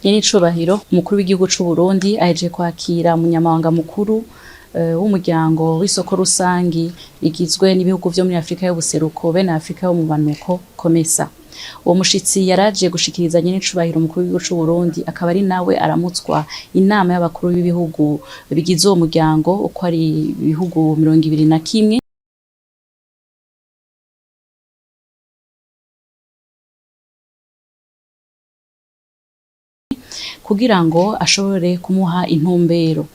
Nyenicubahiro umukuru w'igihugu c'u Burundi aheje kwakira umunyamabanga mukuru w'umuryango w'isoko rusangi igizwe n'ibihugu vyo muri Afrika y'ubuseruko be na Afrika yo mu manuko COMESA. Uwo mushitsi yaraje gushikiriza nyenicubahiro umukuru w'igihugu c'u Burundi akaba ari nawe aramutswa inama y'abakuru b'ibihugu bigize uwo muryango uko ari ibihugu 21 kugira ngo ashobore kumuha intumbero.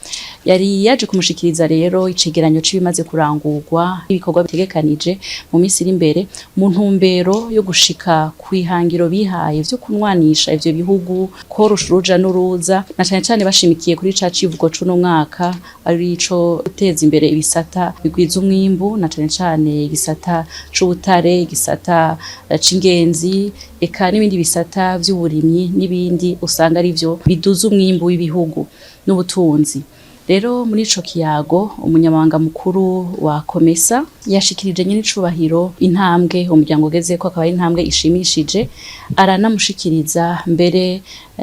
Yari yaje kumushikiriza rero icegeranyo c'ibimaze kurangurwa ibikorwa bitegekanije mu minsi iri imbere mu ntumbero yo gushika kwihangiro bihaye vyo kunwanisha ivyo bihugu korosha uruja n'uruza na cane bashimikiye kuri ca civugo c'uno mwaka ari ico guteza imbere ibisata bigwiza umwimbu na cane igisata c'ubutare, igisata c'ingenzi eka n'ibindi bisata vy'uburimyi n'ibindi usanga ari vyo biduza umwimbu w'ibihugu n'ubutunzi. Rero muri ico kiyago umunyamabanga mukuru wa COMESA yashikirije nyenicubahiro intambwe umuryango ugezeko akaba ari intambwe ishimishije aranamushikiriza mbere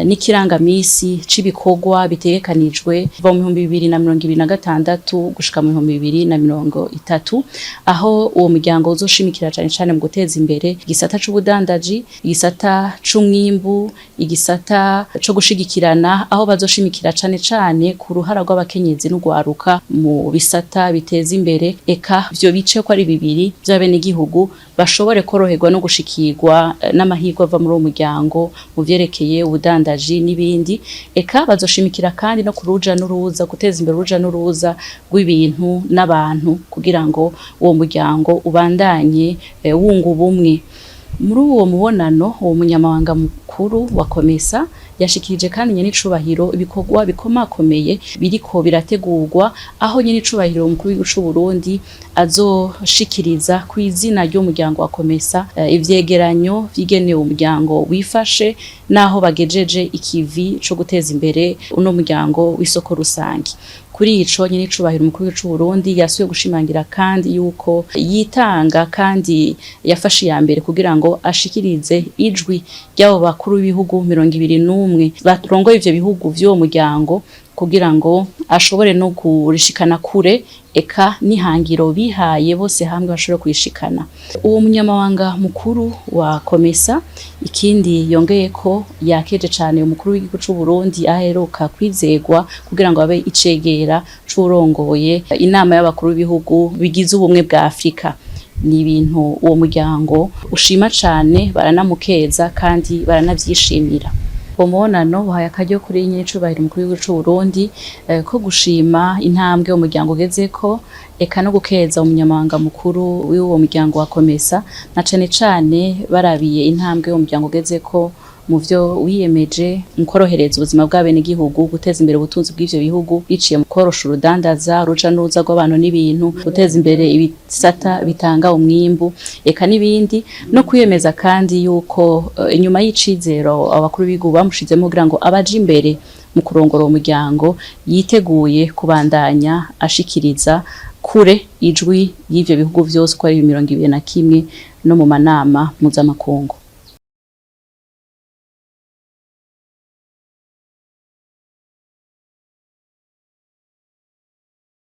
n'ikirangamisi c'ibikorwa bitegekanijwe kuva mu 2026 gushika mu 2030 aho uwo muryango uzoshimikira cane mu guteza imbere igisata c'ubudandaji, igisata c'umwimbu, igisata co gushigikirana aho bazoshimikira cane ku ruhara rw'abakenyezi n'ugwaruka mu bisata biteza imbere eka vyo bice ko ari bibiri vy'abene igihugu bashobore koroherwa no gushikirwa n'amahirwe ava muri uwo muryango mu vyerekeye ubudandaji n'ibindi eka bazoshimikira kandi no kuruja n'uruza guteza imbere uruja n'uruza rw'ibintu n'abantu kugira ngo uwo muryango ubandanye wunga ubumwe. Muri uwo mubonano uwo munyamabanga mukuru wa COMESA yashikirije kandi nyenicubahiro ibikorwa bikomakomeye biriko birategurwa aho nyenicubahiro umukuru w'igihugu c'u Burundi azoshikiriza kw'izina ry'umuryango wa COMESA ivyegeranyo vyigenewe umuryango wifashe naho bagejeje ikivi co guteza imbere uno muryango w'isoko rusangi. Kuri ico nyenicubahiro umukuru w'igihugu c'u Burundi yasuye gushimangira kandi yuko yitanga kandi yafashe ya mbere kugira ngo ashikirize ijwi ry'abo bakuru b'ibihugu 21 barongoye ivyo bihugu vy'uwo muryango kugira ngo ashobore no kurishikana kure eka nihangiro bihaye bose hamwe bashobora kwishikana. Uwo munyamabanga mukuru wa COMESA ikindi yongeye ko yakeje cane umukuru w'igihugu c'u Burundi aheruka kwizegwa kugira ngo abe icegera c'urongoye inama y'abakuru b'ibihugu bigize ubumwe bwa Afrika. Ni ibintu uwo muryango ushima cane baranamukeza kandi baranavyishimira. Umubonano wahaye akaryo kuri nyenicubahiro umukuru w'igihugu c'u Burundi ko gushima intambwe umuryango ugezeko eka no gukeza umunyamabanga mukuru w'uwo muryango wa COMESA na cane barabiye intambwe umuryango ugezeko mu vyo wiyemeje mu korohereza ubuzima bw'abene igihugu guteza imbere ubutunzi bw'ivyo bihugu biciye mu korosha urudandaza ruja n'uruza rw'abantu n'ibintu guteza imbere ibisata bitanga umwimbu eka n'ibindi no kwiyemeza kandi yuko inyuma y'icizero abakuru b'igihugu bamushizemo kugira ngo abaje imbere mu kurongora umuryango yiteguye kubandanya ashikiriza kure ijwi y'ivyo bihugu vyose ko ari 21 no mu manama mpuzamakungu.